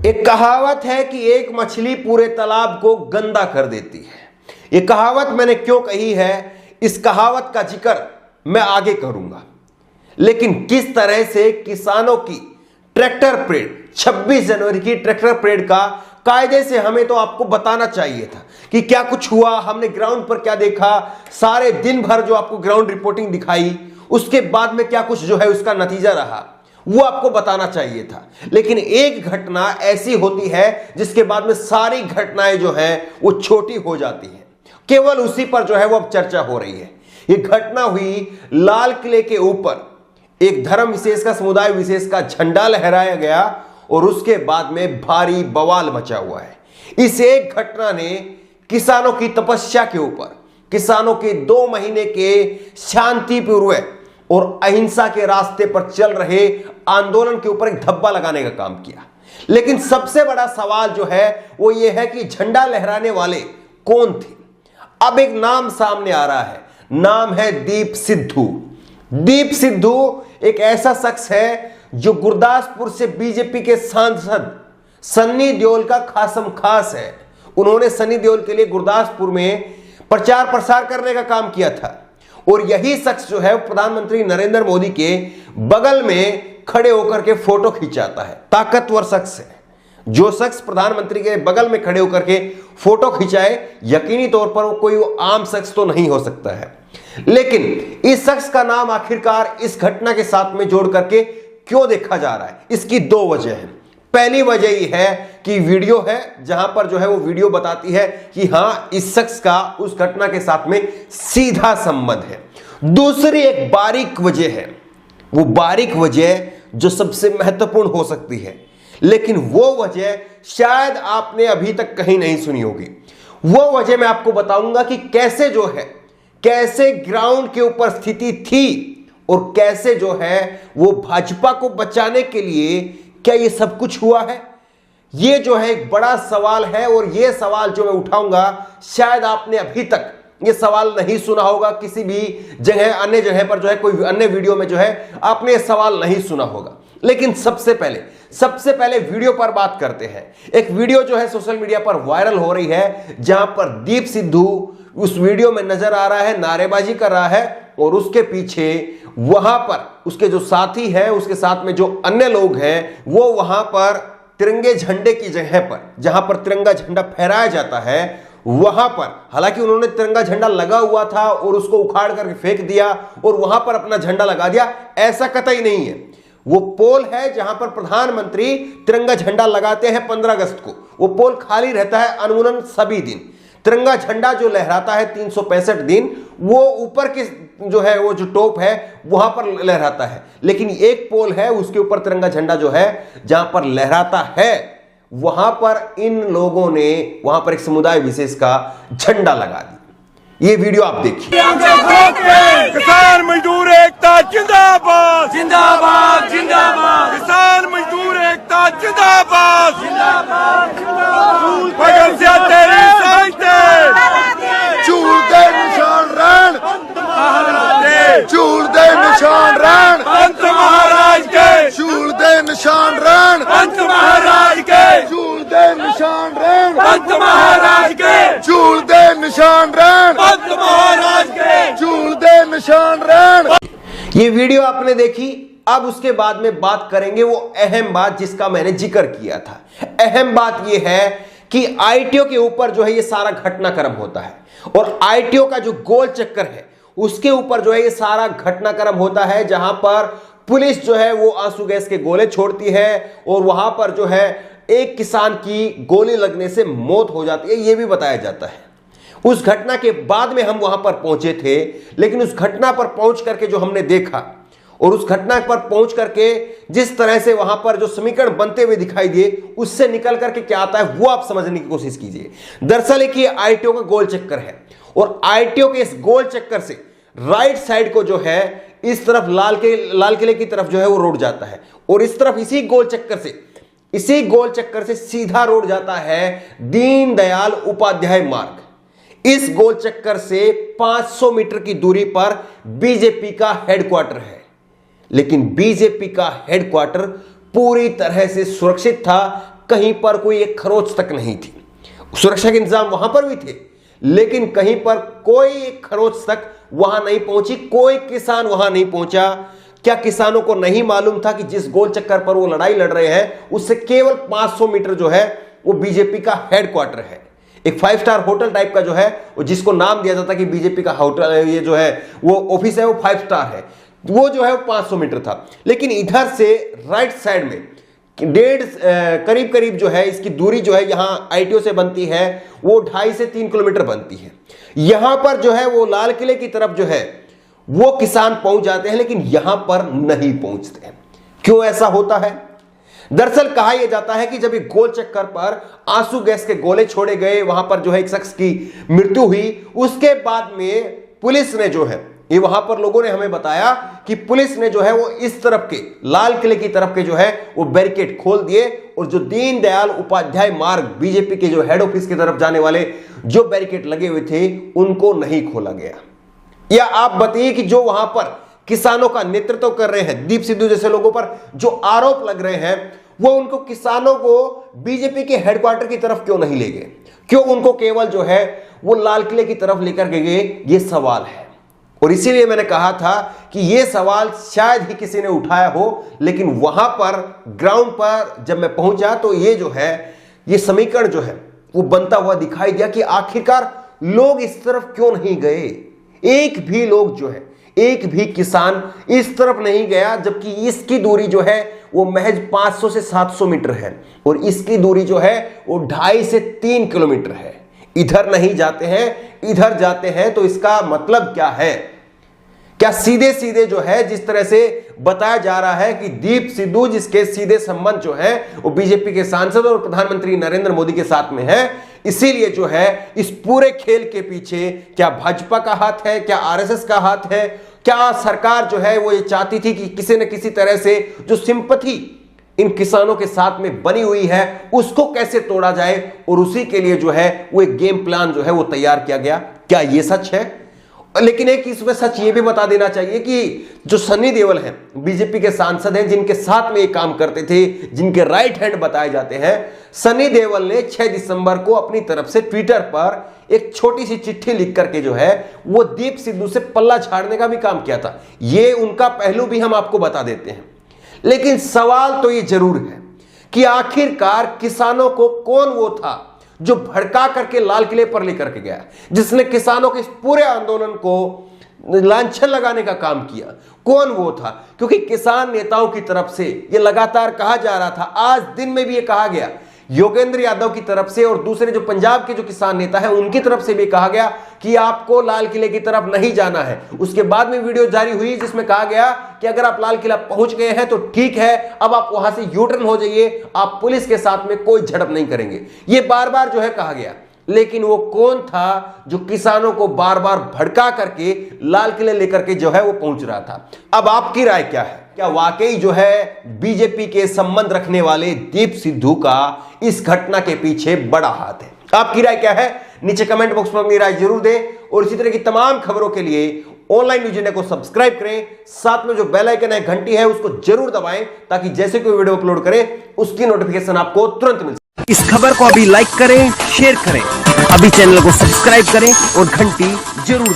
एक कहावत है कि एक मछली पूरे तालाब को गंदा कर देती है। ये कहावत मैंने क्यों कही है, इस कहावत का जिक्र मैं आगे करूंगा। लेकिन किस तरह से किसानों की ट्रैक्टर परेड 26 जनवरी की ट्रैक्टर परेड का कायदे से हमें तो आपको बताना चाहिए था कि क्या कुछ हुआ, हमने ग्राउंड पर क्या देखा, सारे दिन भर जो आपको ग्राउंड रिपोर्टिंग दिखाई, उसके बाद में क्या कुछ जो है उसका नतीजा रहा, वो आपको बताना चाहिए था। लेकिन एक घटना ऐसी होती है जिसके बाद में सारी घटनाएं जो हैं वो छोटी हो जाती हैं। केवल उसी पर जो है वो अब चर्चा हो रही है। ये घटना हुई लाल किले के ऊपर, एक धर्म विशेष का, समुदाय विशेष का झंडा लहराया गया और उसके बाद में भारी बवाल मचा हुआ है। इस एक घटना ने किसानों की तपस्या के ऊपर, किसानों के 2 महीने के शांतिपूर्वक और अहिंसा के रास्ते पर चल रहे आंदोलन के ऊपर एक धब्बा लगाने का काम किया। लेकिन सबसे बड़ा सवाल जो है वो ये है कि झंडा लहराने वाले कौन थे। अब एक नाम सामने आ रहा है, नाम है दीप सिद्धू। दीप सिद्धू एक ऐसा शख्स है जो गुरदासपुर से बीजेपी के सांसद सन्नी देओल का खासम खास है। उन्होंने सन्नी देओल के लिए गुरदासपुर में प्रचार प्रसार करने का काम किया था और यही शख्स जो है प्रधानमंत्री नरेंद्र मोदी के बगल में खड़े होकर के फोटो खिंचाता है। ताकतवर शख्स है। जो शख्स प्रधानमंत्री के बगल में खड़े होकर के फोटो खिंचाए, यकीनी तौर पर वो कोई आम शख्स तो नहीं हो सकता है। लेकिन इस शख्स का नाम आखिरकार इस घटना के साथ में जोड़ करके क्यों देखा जा रहा है, इसकी 2 वजह है। पहली वजह यह है कि वीडियो है जहां पर जो है वो वीडियो बताती है कि हां इस शख्स का उस घटना के साथ में सीधा संबंध है। दूसरी एक बारीक वजह है, वो बारीक वजह जो सबसे महत्वपूर्ण हो सकती है, लेकिन वो वजह शायद आपने अभी तक कहीं नहीं सुनी होगी। वो वजह मैं आपको बताऊंगा कि कैसे जो है, कैसे ग्राउंड के ऊपर स्थिति थी और कैसे जो है वो भाजपा को बचाने के लिए क्या ये सब कुछ हुआ है। ये जो है एक बड़ा सवाल है और ये सवाल जो मैं उठाऊंगा शायद आपने अभी तक ये सवाल नहीं सुना होगा, किसी भी जगह अन्य जगह पर जो है कोई अन्य वीडियो में जो है आपने ये सवाल नहीं सुना होगा। लेकिन सबसे पहले वीडियो पर बात करते हैं। एक वीडियो जो है सोशल मीडिया पर वायरल हो रही है जहां पर दीप सिद्धू उस वीडियो में नजर आ रहा है, नारेबाजी कर रहा है और उसके पीछे वहां पर उसके जो साथी हैं, उसके साथ में जो अन्य लोग हैं, वो वहां पर तिरंगे झंडे की जगह पर जहां पर तिरंगा झंडा फहराया जाता है वहां पर, हालांकि उन्होंने तिरंगा झंडा लगा हुआ था और उसको उखाड़ करके फेंक दिया और वहां पर अपना झंडा लगा दिया, ऐसा कतई नहीं है। वो पोल है जहां पर प्रधानमंत्री तिरंगा झंडा लगाते हैं 15 अगस्त को। वो पोल खाली रहता है अनूनन सभी दिन। तिरंगा झंडा जो लहराता है 365 दिन, वो ऊपर के जो है वो जो टॉप है वहां पर लहराता है। लेकिन एक पोल है उसके ऊपर तिरंगा झंडा जो है जहां पर लहराता है, वहां पर इन लोगों ने वहां पर एक समुदाय विशेष का झंडा लगा दिया। ये वीडियो आप देखिए। किसान मजदूर एकता जिंदाबाद जिंदाबाद जिंदाबाद, किसान मजदूर एकता जिंदाबाद जिंदाबाद जिंदाबाद। भगत सिंह तेरी साइते झूल दे निशान रैन, झूल दे निशान रैन, पंत महाराज के झूल दे निशान रैन, पंत महाराज के झूल दे निशान रैन, पंत महाराज के झूल दे निशान रैन, पंत महाराज के झूल दे निशान रैन। ये वीडियो आपने देखी। अब उसके बाद में बात करेंगे वो अहम बात जिसका मैंने जिक्र किया था। अहम बात ये है कि आईटीओ के ऊपर जो है ये सारा घटनाक्रम होता है और आईटीओ का जो गोल चक्कर है उसके ऊपर जो है ये सारा घटनाक्रम होता है, जहां पर पुलिस जो है वो आंसू गैस के गोले छोड़ती है और वहां पर जो है एक किसान की गोली लगने से मौत हो जाती है, यह भी बताया जाता है। उस घटना के बाद में हम वहां पर पहुंचे थे, लेकिन उस घटना पर पहुंच करके जो हमने देखा और उस घटना पर पहुंच करके जिस तरह से वहां पर जो समीकरण बनते हुए दिखाई दिए, उससे निकल करके क्या आता है वो आप समझने की कोशिश कीजिए। दरअसल एक ये आईटीओ का गोल चक्कर है और आईटीओ के इस गोल चक्कर से राइट साइड को जो है इस तरफ लाल किले की तरफ जो है वो रोड जाता है और इस तरफ इसी गोल चक्कर से सीधा रोड जाता है दीनदयाल उपाध्याय मार्ग। इस गोल चक्कर से 500 मीटर की दूरी पर बीजेपी का हेडक्वार्टर है, लेकिन बीजेपी का हेडक्वार्टर पूरी तरह से सुरक्षित था, कहीं पर कोई एक खरोच तक नहीं थी। सुरक्षा के इंतजाम वहां पर भी थे, लेकिन कहीं पर कोई एक खरोच तक वहां नहीं पहुंची, कोई किसान वहां नहीं पहुंचा। क्या किसानों को नहीं मालूम था कि जिस गोल चक्कर पर वो लड़ाई लड़ रहे हैं उससे केवल 500 मीटर जो है वो बीजेपी का हेडक्वार्टर है, एक 5 स्टार होटल टाइप का जो है, जिसको नाम दिया जाता कि बीजेपी का होटल, ये जो है वो ऑफिस है वो 5 स्टार है, वो जो है वो 500 मीटर था। लेकिन इधर से राइट साइड में करीब करीब जो है इसकी दूरी जो है यहां आईटीओ से बनती है वो 2.5 से 3 किलोमीटर बनती है। यहां पर जो है वो लाल किले की तरफ जो है वो किसान पहुंच जाते हैं, लेकिन यहां पर नहीं पहुंचते। क्यों ऐसा होता है? दरअसल कहा यह जाता है कि जब एक गोल चक्कर पर आंसू गैस के गोले छोड़े गए, वहां पर जो है एक शख्स की मृत्यु हुई, उसके बाद में पुलिस ने जो है ये वहां पर लोगों ने हमें बताया कि पुलिस ने जो है वो इस तरफ के लाल किले की तरफ के जो है वो बैरिकेड खोल दिए और जो दीनदयाल उपाध्याय मार्ग बीजेपी के जो हेड ऑफिस की तरफ जाने वाले जो बैरिकेड लगे हुए थे उनको नहीं खोला गया। या आप बताइए कि जो वहां पर किसानों का नेतृत्व कर रहे हैं, दीप सिद्धू जैसे लोगों पर जो आरोप लग रहे हैं, वो उनको किसानों को बीजेपी के हेडक्वार्टर की तरफ क्यों नहीं ले गए? क्यों उनको केवल जो है वो लाल किले की तरफ लेकर के गए? ये सवाल है और इसीलिए मैंने कहा था कि यह सवाल शायद ही किसी ने उठाया हो, लेकिन वहां पर ग्राउंड पर जब मैं पहुंचा तो ये जो है ये समीकरण जो है वो बनता हुआ दिखाई दिया कि आखिरकार लोग इस तरफ क्यों नहीं गए। एक भी लोग जो है, एक भी किसान इस तरफ नहीं गया, जबकि इसकी दूरी जो है वो महज 500 से 700 मीटर है और इसकी दूरी जो है वो 2.5 से 3 किलोमीटर है। इधर नहीं जाते हैं, इधर जाते हैं, तो इसका मतलब क्या है? क्या सीधे सीधे जो है जिस तरह से बताया जा रहा है कि दीप सिद्धू जिसके सीधे संबंध जो है वो बीजेपी के सांसद और प्रधानमंत्री नरेंद्र मोदी के साथ में है, इसीलिए जो है इस पूरे खेल के पीछे क्या भाजपा का हाथ है, क्या आरएसएस का हाथ है? क्या सरकार जो है वो ये चाहती थी कि किसी न किसी तरह से जो सिंपैथी इन किसानों के साथ में बनी हुई है उसको कैसे तोड़ा जाए, और उसी के लिए जो है वो एक गेम प्लान जो है वो तैयार किया गया। क्या ये सच है? लेकिन एक इसमें सच ये भी बता देना चाहिए कि जो सन्नी देओल हैं, बीजेपी के सांसद हैं, जिनके साथ में ये काम करते थे, जिनके राइट हैंड बताए जाते हैं, सन्नी देओल ने 6 दिसंबर को अपनी तरफ से ट्विटर पर एक छोटी सी चिट्ठी लिख करके जो है वो दीप सिद्धू से पल्ला झाड़ने का भी काम किया था। ये उनका पहलू भी हम आपको बता देते हैं। लेकिन सवाल तो ये जरूर है कि आखिरकार किसानों को कौन वो था जो भड़का करके लाल किले पर लेकर के गया, जिसने किसानों के इस पूरे आंदोलन को लांछन लगाने का काम किया? कौन वो था? क्योंकि किसान नेताओं की तरफ से ये लगातार कहा जा रहा था, आज दिन में भी ये कहा गया, योगेंद्र यादव की तरफ से और दूसरे जो पंजाब के जो किसान नेता हैं उनकी तरफ से भी कहा गया कि आपको लाल किले की तरफ नहीं जाना है। उसके बाद में वीडियो जारी हुई जिसमें कहा गया कि अगर आप लाल किला पहुंच गए हैं तो ठीक है, अब आप वहां से यू टर्न हो जाइए, आप पुलिस के साथ में कोई झड़प नहीं करेंगे। ये बार बार जो है कहा गया, लेकिन वो कौन था जो किसानों को बार बार भड़का करके लाल किले लेकर के जो है वो पहुंच रहा था? अब आपकी राय क्या है? क्या वाकई जो है बीजेपी के संबंध रखने वाले दीप सिद्धू का इस घटना के पीछे बड़ा हाथ है? आपकी राय क्या है? नीचे कमेंट बॉक्स में अपनी राय जरूर दें और इसी तरह की तमाम खबरों के लिए ऑनलाइन न्यूज इंडिया को सब्सक्राइब करें, साथ में जो बेल आइकन है, घंटी है, उसको जरूर दबाएं ताकि जैसे कोई वीडियो अपलोड करें उसकी नोटिफिकेशन आपको तुरंत मिल सके। इस खबर को अभी लाइक करें, शेयर करें, अभी चैनल को सब्सक्राइब करें और घंटी जरूर दबाएं।